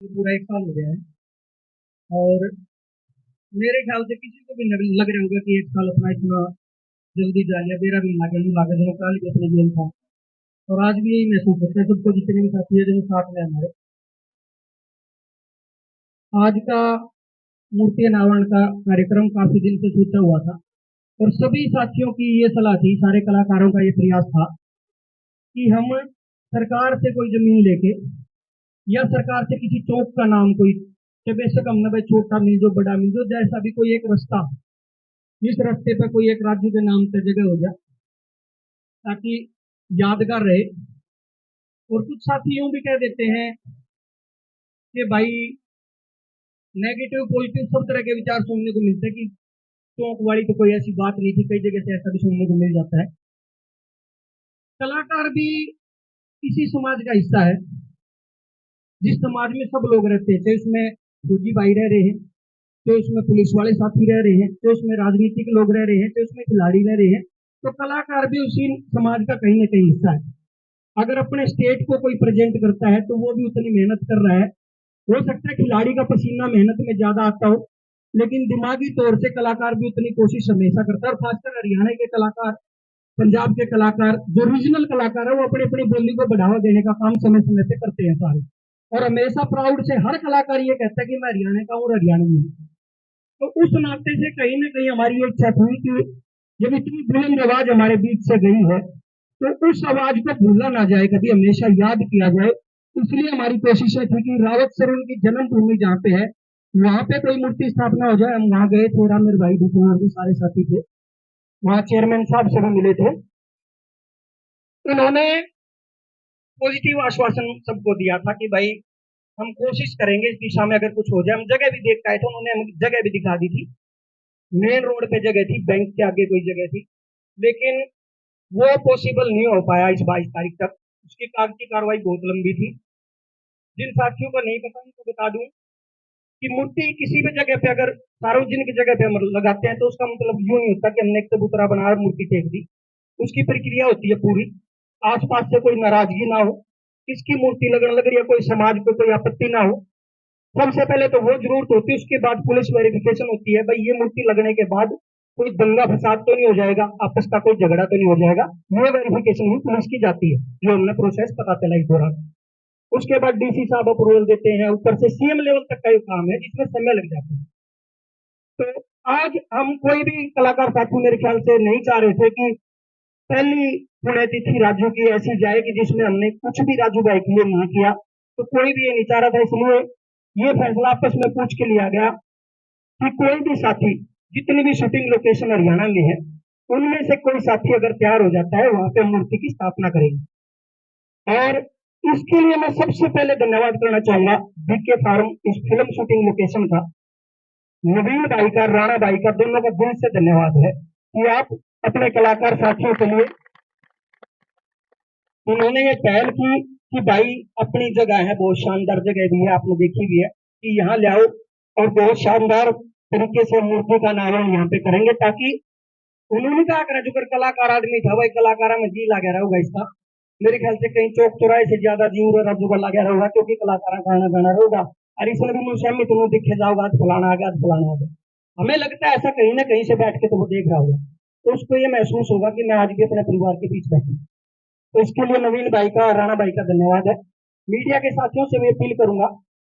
पूरा 1 साल हो गया है। और मेरे ख्याल से किसी को भी लग रहा होगा कि 1 साल अपना इतना जल्दी जा लिया। मेरा भी लागे नहीं लागे, जो कल भी अपने जेल था। और आज भी यही महसूस होता है सबको, जितने भी साथी है जो साथ में हमारे। आज का मूर्ति अनावरण का कार्यक्रम काफी दिन से सोचा हुआ था, और सभी साथियों की ये सलाह थी, सारे कलाकारों का ये प्रयास था कि हम सरकार से कोई जमीन लेके, या सरकार से किसी चौक का नाम कोई, कि बेशक हम न भाई छोटा मिल जो बड़ा मिल जो, जैसा भी कोई एक रास्ता, इस रास्ते पर कोई एक राज्य के नाम पर जगह हो जाए ताकि यादगार रहे। और कुछ साथी यूं भी कह देते हैं कि भाई नेगेटिव पॉजिटिव सब तरह के विचार सुनने को मिलते हैं, कि चौक वाली तो कोई ऐसी बात नहीं थी, कई जगह से ऐसा भी सुनने को मिल जाता है। कलाकार भी इसी समाज का हिस्सा है, जिस समाज में सब लोग रहते हैं, चाहे उसमें फौजी भाई रह रहे हैं, चाहे उसमें पुलिस वाले साथी रह रहे हैं, चाहे उसमें राजनीतिक लोग रह रहे हैं, चाहे उसमें खिलाड़ी रह रहे हैं। तो कलाकार भी उसी समाज का कहीं ना कहीं हिस्सा है। अगर अपने स्टेट को कोई प्रेजेंट करता है तो वो भी उतनी मेहनत कर रहा है। हो सकता है खिलाड़ी का पसीना मेहनत में ज्यादा आता हो, लेकिन दिमागी तौर से कलाकार भी उतनी कोशिश हमेशा करता है। और खासकर हरियाणा के कलाकार, पंजाब के कलाकार, जो रीजनल कलाकार है, वो अपनी अपनी बोली को बढ़ावा देने का काम समय समय से करते हैं सारे। और हमेशा प्राउड से हर कलाकार ये कहता है कि मैं हरियाणा का हूँ और हरियाणवी हूँ। तो उस नाते से कहीं ना कहीं हमारी एक इच्छा थी कि जब इतनी बुलंद आवाज हमारे बीच से गई है तो उस आवाज को भूला ना जाए, कभी हमेशा याद किया जाए। इसलिए हमारी कोशिशें थी कि रावत सर उनकी जन्मभूमि जहाँ पे है, वहां पे कोई मूर्ति स्थापना हो जाए। हम वहां गए थे, मेरे भाई दूसरे और भी सारे साथी थे, वहां चेयरमैन साहब से भी मिले थे। उन्होंने पॉजिटिव आश्वासन सबको दिया था कि भाई हम कोशिश करेंगे इस दिशा में, अगर कुछ हो जाए। हम जगह भी देख पाए थे, उन्होंने हमें जगह भी दिखा दी थी। मेन रोड पे जगह थी, बैंक के आगे कोई जगह थी, लेकिन वो पॉसिबल नहीं हो पाया इस 22 तारीख तक। उसकी कागजी कार्रवाई बहुत लंबी थी। जिन साथियों को नहीं पता उनको बता दूं कि मूर्ति किसी भी जगह पे अगर सार्वजनिक जगह पे हम लगाते हैं तो उसका मतलब यूं नहीं होता कि हमने एक चबूतरा बनाया और मूर्ति फेंक दी। उसकी प्रक्रिया होती है पूरी, आसपास से कोई नाराजगी ना हो, किसकी मूर्ति लगने लग रही है, कोई समाज को कोई आपत्ति ना हो। सबसे पहले तो वो जरूरत होती है, उसके बाद पुलिस वेरिफिकेशन होती है। भाई ये मूर्ति लगने के बाद कोई दंगा फसाद तो नहीं हो जाएगा, आपस का कोई झगड़ा तो नहीं हो जाएगा। वो वेरिफिकेशन भी पुलिस की जाती है, जो हमने प्रोसेस पता चला इस दौरान। उसके बाद डीसी साहब अप्रूवल देते हैं, ऊपर से सीएम लेवल तक का ये काम है जिसमें समय लग जाता है। तो आज हम कोई भी कलाकार साथी मेरे ख्याल से नहीं चाह रहे थे कि पहली पुण्यतिथि राजू की ऐसी जाए कि जिसमें हमने कुछ भी राजू भाई के लिए नहीं किया। तो कोई भी ये नहीं चाह रहा था, इसलिए ये फैसला आपस में पूछ के लिया गया कि कोई भी साथी, जितनी भी शूटिंग लोकेशन हरियाणा में है, उनमें से कोई साथी अगर तैयार हो जाता है, वहां पे मूर्ति की स्थापना करेंगे। और इसके लिए मैं सबसे पहले धन्यवाद करना चाहूंगा बीके फार्म, इस फिल्म शूटिंग लोकेशन का, नवीन भाई का, राणा भाई का, दोनों का दिल से धन्यवाद है कि आप अपने कलाकार साथियों के लिए उन्होंने ये पहल की कि भाई अपनी जगह है, बहुत शानदार जगह भी है, आपने देखी भी है, कि यहाँ ले आओ और बहुत शानदार तरीके से मूर्ति का अनावरण यहाँ पे करेंगे। ताकि उन्होंने कहा करा, जो कलाकार आदमी था, भाई कलाकारा में जी लगा रहा होगा इसका। मेरे ख्याल से कहीं चौक चौराहे से ज्यादा जी रज्जू का लगा रहा होगा, क्योंकि कलाकार गाना गाना रहेगा। और इसमें भी मुझे तुम दिखे जाओगा, आज फलाना आ गया, आज फलाना आ गया। हमें लगता है ऐसा कहीं ना कहीं से बैठ के तो वो देख रहा होगा, तो उसको ये महसूस होगा कि मैं आज भी अपने परिवार के बीच बैठू। तो इसके लिए नवीन भाई का, राणा भाई का धन्यवाद है। मीडिया के साथियों से भी अपील करूंगा,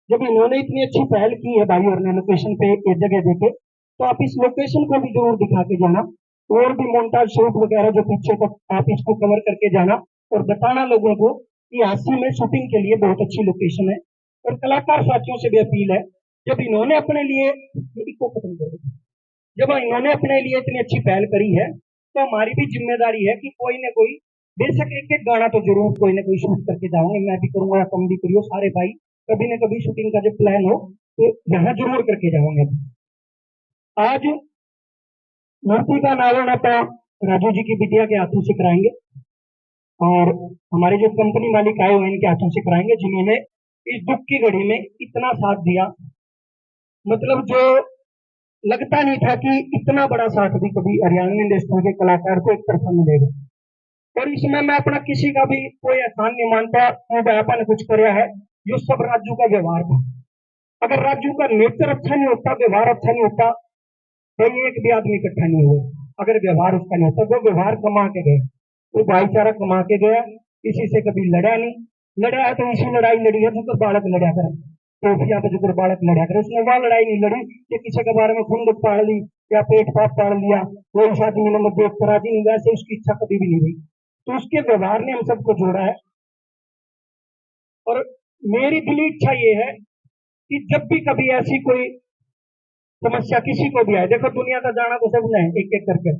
जब इन्होंने इतनी अच्छी पहल की है भाई और ने लोकेशन पे एक जगह देखे, तो आप इस लोकेशन को भी जरूर दिखा के जाना। और भी मोन्टाज शूट वगैरह जो पीछे तक, आप इसको कवर करके जाना और बताना लोगों को कि हांसी में शूटिंग के लिए बहुत अच्छी लोकेशन है। और कलाकार साथियों से भी अपील है, जब इन्होंने अपने लिए जब इन्होंने अपने लिए इतनी अच्छी पहल करी है, तो हमारी भी जिम्मेदारी है कि कोई ना कोई, बेशक एक एक गाना तो जरूर कोई ना कोई शूट करके जाऊंगे, मैं भी करूंगा, तुम भी करियो, सारे भाई कभी ना कभी शूटिंग का जब प्लान हो तो यहाँ जरूर करके जाऊंगे। आज मूर्ति का अनावरण आप राजू जी की बिटिया के हाथों से कराएंगे, और हमारे जो कंपनी मालिक आए हुए इनके हाथों से कराएंगे, जिन्होंने इस दुख की घड़ी में इतना साथ दिया। मतलब जो लगता नहीं था कि इतना बड़ा साथ भी कभी हरियाणा इंडस्ट्री के कलाकार को एक तरफा मिलेगा। और इसमें मैं अपना किसी का भी कोई एहसान नहीं मानता, अपन ने कुछ कराया है, जो सब राजू का व्यवहार था। अगर राजू का नेचर अच्छा नहीं होता, व्यवहार अच्छा नहीं होता, तो ये एक भी आदमी इकट्ठा नहीं हुआ। अगर व्यवहार उसका नहीं होता, वो व्यवहार कमा के गया, वो भाईचारा कमा के गया, किसी से कभी लड़ा नहीं। लड़ा है तो इसी लड़ाई लड़ी है जो बालक लड़ा करे, टोफिया पे जो बालक लड़ा करे, उसने वहां लड़ाई नहीं लड़ी कि किसी के बारे में खुंदक पाड़ ली या पेट पाप पाड़ लिया, कोई इस आदमी ने मत देख करा दी नहीं, वैसे उसकी इच्छा कभी भी नहीं हुई। तो उसके व्यवहार ने हम सबको जोड़ा है। और मेरी दिली इच्छा ये है कि जब भी कभी ऐसी कोई समस्या किसी को भी आए, देखो दुनिया का जाना तो सब है एक एक करके,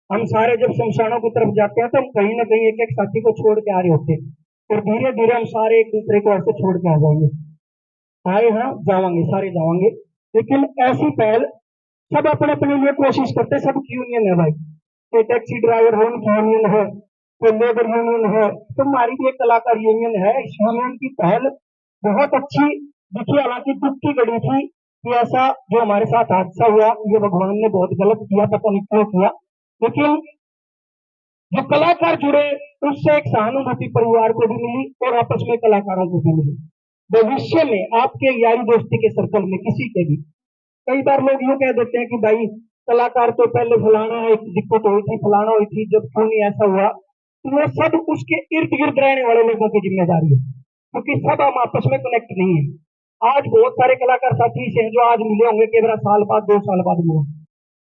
हम सारे जब शमशानों की तरफ जाते हैं तो हम कहीं ना कहीं एक एक साथी को छोड़ के आ रहे होते हैं, और धीरे धीरे हम सारे एक दूसरे को ऐसे छोड़ के आ जाएंगे, आए हाँ जावांगे, सारे जावांगे। लेकिन ऐसी पहल सब अपने अपने लिए कोशिश करते, सबकी यूनियन है भाई, कोई टैक्सी ड्राइवर हो उनकी यूनियन है, कोई लेबर यूनियन है, तो हमारी भी एक कलाकार यूनियन है। इस यूनियन की पहल बहुत अच्छी दिखी, हालांकि दुख की घड़ी थी कि ऐसा जो हमारे साथ हादसा हुआ, ये भगवान ने बहुत गलत किया, पता नहीं क्यों किया। लेकिन जो कलाकार जुड़े, उससे एक सहानुभूति परिवार को भी मिली और आपस में कलाकारों को भी मिली। भविष्य में आपके यारी दोस्ती के सर्कल में किसी के भी, कई बार लोग यूं कह देते हैं कि भाई कलाकार तो पहले फलाना एक दिक्कत हुई थी, फलाना हुई थी, जब क्यों नहीं ऐसा हुआ, तो वो सब उसके इर्द गिर्द रहने वाले लोगों की जिम्मेदारी है, क्योंकि सब हम आपस में कनेक्ट नहीं है। आज बहुत सारे कलाकार साथी से जो आज मिले होंगे केवल साल बाद 2 साल बाद मिले,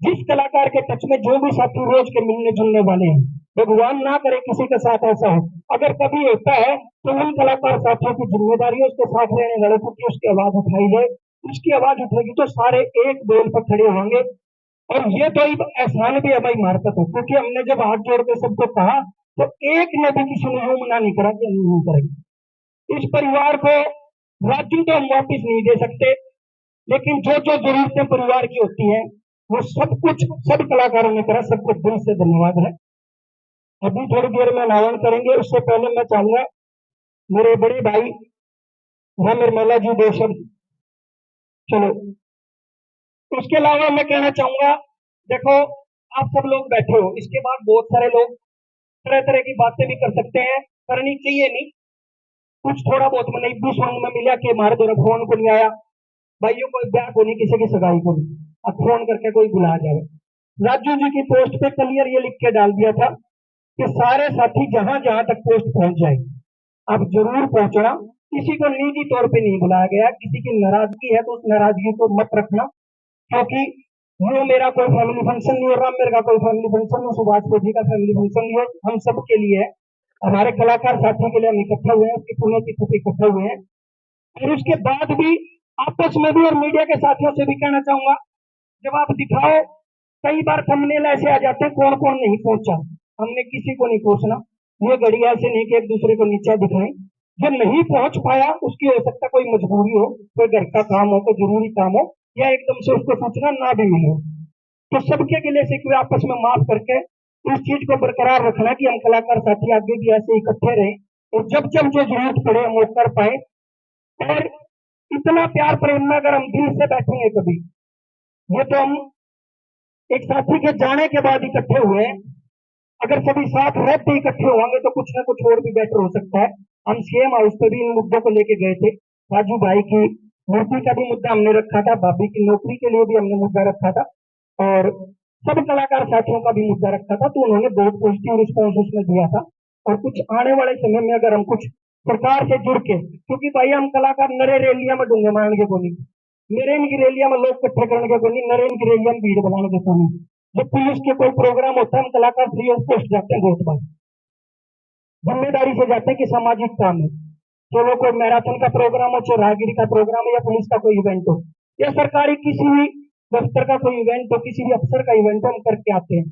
जिस कलाकार के टच में जो भी साथी रोज के मिलने जुलने वाले हैं, भगवान ना करे किसी के साथ ऐसा हो, अगर कभी होता है तो उन कलाकार साथियों की जिम्मेदारी है उसके साथ रहने वाले को कि उसकी आवाज उठाई जाए। उसकी आवाज उठेगी तो सारे एक बेल पर खड़े होंगे। और ये तो एक एहसान भी हमारी मार्फत है, क्योंकि हमने जब हाथ जोड़ के सबको कहा तो एक ने भी किसी ने मना नहीं करा कि हम नहीं करेंगे। इस परिवार को राजू तो हम वापिस नहीं दे सकते, लेकिन जो जो जरूरतें परिवार की होती हैं वो सब कुछ सब कलाकारों ने करा, सबको दिल से धन्यवाद है। अभी थोड़ी देर में अनावरण करेंगे, उससे पहले मैं चाहूंगा मेरे बड़े भाई राम निर्मला जी दो शब्द। चलो, उसके अलावा मैं कहना चाहूंगा, देखो आप सब लोग बैठे हो, इसके बाद बहुत सारे लोग तरह तरह की बातें भी कर सकते हैं, करनी चाहिए नहीं, कुछ थोड़ा बहुत मैंने भी सुनने में मिला कि हमारे द्वारा फोन को नहीं आया, भाइयों को ब्याह को नहीं, किसी की सगाई को नहीं, अब फोन करके कोई बुला जाए। राजू जी की पोस्ट पे क्लियर ये लिख के डाल दिया था कि सारे साथी जहां जहां तक पोस्ट पहुंच जाए आप जरूर पहुंचना, किसी को निजी तौर पे नहीं बुलाया गया, किसी की नाराजगी है तो उस नाराजगी को मत रखना, क्योंकि वो मेरा कोई फैमिली फंक्शन नहीं हो रहा, मेरे का कोई फैमिली फंक्शन नहीं, सुभाष जी का फैमिली फंक्शन नहीं हो, हम सबके लिए है, हमारे कलाकार साथियों के लिए हम इकट्ठा हुए हैं, उसकी पुण्यतिथि पे इकट्ठा हुए हैं। और उसके बाद भी आपस में भी और मीडिया के साथियों से भी कहना चाहूंगा, जब आप दिखाओ, कई बार थंबनेल ऐसे आ जाते हैं कौन कौन नहीं पहुंचा, हमने किसी को नहीं पूछना, ये घड़ी ऐसे नहीं कि एक दूसरे को नीचा दिखाएं, जो नहीं पहुंच पाया उसकी हो सकता कोई मजबूरी हो, कोई घर का काम हो, कोई जरूरी काम हो, या एकदम से उसको सूचना ना भी मिले, तो सबके गिले से कोई आपस में माफ करके इस चीज को बरकरार रखना कि हम कलाकार साथी आगे भी ऐसे इकट्ठे रहे और जब जब जो जरूरत पड़े हम वो कर पाए। और इतना प्यार प्रेम में अगर हम दिल से बैठेंगे कभी, ये तो हम एक साथी के जाने के बाद इकट्ठे हुए, अगर सभी साथ रहते इकट्ठे होंगे तो कुछ ना कुछ और भी बेटर हो सकता है। हम सीएम हाउस पर भी इन मुद्दों को लेके गए थे, राजू भाई की मूर्ति का भी मुद्दा हमने रखा था, भाभी की नौकरी के लिए भी हमने मुद्दा रखा था, और सब कलाकार साथियों का भी मुद्दा रखा था, तो उन्होंने बहुत पॉजिटिव रिस्पॉन्स उसमें दिया था। और कुछ आने वाले समय में अगर हम कुछ सरकार से जुड़ के, क्योंकि भाई हम कलाकार नरे रैलिया में डूंगे मारेंगे को नहीं, नरेन की रैलिया में लोग इकट्ठे करने को नहीं, नरेन की रैलिया में भीड़ बनाने को नहीं, जब पुलिस के कोई प्रोग्राम होता है हम कलाकार फ्री ऑफ कॉस्ट जाते हैं, बहुत बार जिम्मेदारी से जाते हैं कि सामाजिक काम है, चलो कोई मैराथन का प्रोग्राम हो, चौराहगिरी का प्रोग्राम हो, या पुलिस का कोई इवेंट हो, या सरकारी किसी भी दफ्तर का कोई इवेंट हो, किसी भी अफसर का इवेंट हो, हम करके आते हैं।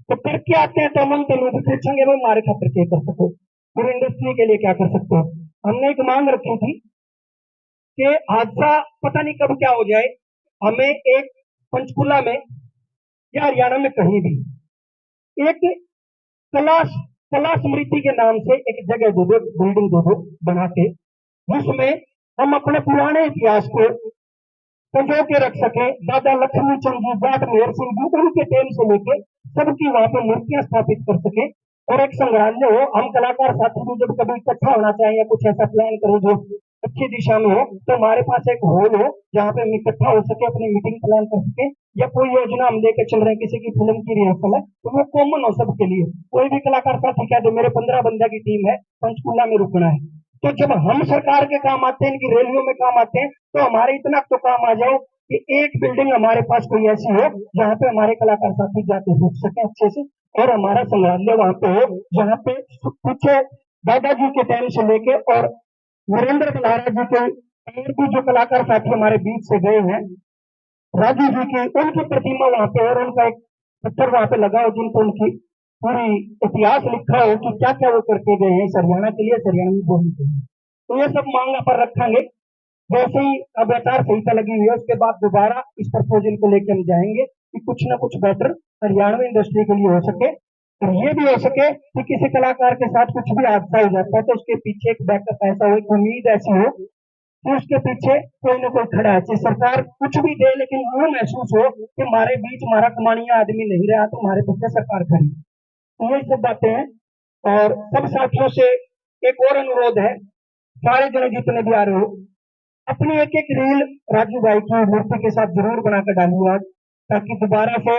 तो करके आते हैं तो हम उनसे लोग पूछेंगे भाई हमारे खातिर क्या कर सकते हो, फिर इंडस्ट्री के लिए क्या कर सकते हो। हमने एक मांग रखी थी कि हादसा पता नहीं कब क्या हो जाए, हमें एक पंचकुला में या हरियाणा में कहीं भी एक कला कला स्मृति के नाम से एक जगह दे दो, बिल्डिंग दे दो बना के, जिसमें हम अपने पुराने इतिहास को संजो के रख सके, दादा लक्ष्मी चंद जी, जाट मेहर सिंह जी, उनके टेम से लेके सबकी वहां पे मूर्तियां स्थापित कर सके और एक संग्रहालय हो। हम कलाकार साथी भी जब कभी इकट्ठा होना चाहें या कुछ ऐसा प्लान करें जो अच्छी दिशा में हो, तो हमारे पास एक हॉल हो जहाँ पे हम इकट्ठा हो सके, अपनी मीटिंग प्लान कर सके, या कोई योजना हम लेके चल रहे हैं, किसी की फिल्म की रिहर्सल है, तो वो कॉमन हो सबके लिए। कोई भी कलाकार साथी कह दे मेरे 15 बंदा की टीम है, पंचकूला में रुकना है, तो जब हम सरकार के काम आते हैं, इनकी रैलियों में काम आते हैं, तो हमारे इतना तो काम आ जाओ कि एक बिल्डिंग हमारे पास कोई ऐसी हो जहाँ पे हमारे कलाकार साथी जाके रुक सके अच्छे से, और हमारा संग्रहालय वहां पे हो जहाँ पे पीछे दादाजी के टाइम से लेके और नरेंद्र बलारा जी के और भी जो कलाकार साथी हमारे बीच से गए हैं, राजू जी की, उनकी प्रतिमा वहां पे और उनका एक पत्थर वहां पे लगा हो जिनको उनकी पूरी इतिहास लिखा हो कि क्या क्या वो करके गए हैं इस हरियाणा के लिए, हरियाणवी बोली के लिए। तो ये सब मांग पर रखेंगे। जैसे ही अब आचार संहिता लगी हुई है, उसके बाद दोबारा इस प्रपोजल को लेकर हम जाएंगे कि कुछ ना कुछ बेटर हरियाणवी इंडस्ट्री के लिए हो सके, और ये भी हो सके कि किसी कलाकार के साथ कुछ भी हादसा हो जाता है तो उसके पीछे एक बैकअप ऐसा हो, एक उम्मीद ऐसी हो कि उसके पीछे कोई ना कोई खड़ा है। चाहे सरकार कुछ भी दे, लेकिन वो महसूस हो कि हमारे बीच हमारा कमानिया आदमी नहीं रहा, तो हमारे पीछे सरकार खड़ी। तो ये सब बातें हैं। और सब साथियों से एक और अनुरोध है, सारे जने जितने भी आ रहे हो, अपनी एक एक रील राजू भाई की मूर्ति के साथ जरूर बनाकर डालिए आज, ताकि दोबारा से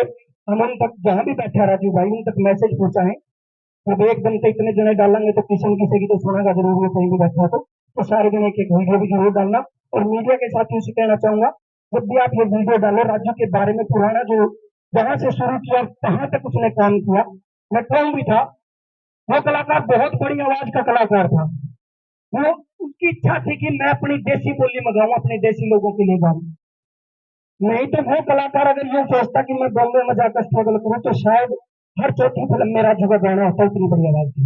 हम उन तक, जहां भी बैठा राजू भाई, उन तक मैसेज पहुंचाएं। जब एकदम से इतने जने डालेंगे तो किसी की तो सुनेगा जरूर, वो कहीं भी बैठा है तो सारे जने एक एक वीडियो भी जरूर डालना। और मीडिया के साथियों से कहना चाहूंगा, जब भी आप ये वीडियो डालो राजू के बारे में, पुराना जो जहां से शुरू किया कहां तक उसने काम किया, मैं कौन भी था, वो कलाकार बहुत बड़ी आवाज का कलाकार था। वो उसकी इच्छा थी कि मैं अपनी देसी बोली में गाऊं, अपने देसी लोगों के लिए गाऊं। नहीं तो वो कलाकार अगर यूं सोचता कि मैं बॉम्बे में जाकर स्ट्रगल करूं, तो शायद हर चौथी फिल्म में राजू का गाना होता, इतनी बड़ी आवाज थी।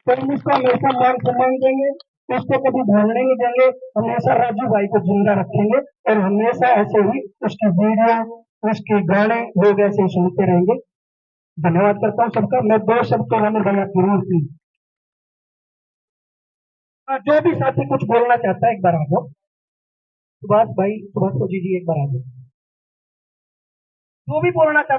तो हम उसको हमेशा मान सम्मान देंगे, उसको कभी भूलने नहीं देंगे, हमेशा राजू भाई को जिंदा रखेंगे, और हमेशा ऐसे ही उसकी वीडियो, उसके गाने लोग ऐसे ही सुनते रहेंगे। धन्यवाद करता हूँ सबका। मैं दो शब्द तो मैंने बना जरूर थी। जो भी साथी कुछ बोलना चाहता है एक बार आ जाओ। सुभाष भाई, सुभाष को जी एक बार आ जाओ, जो भी बोलना चाहता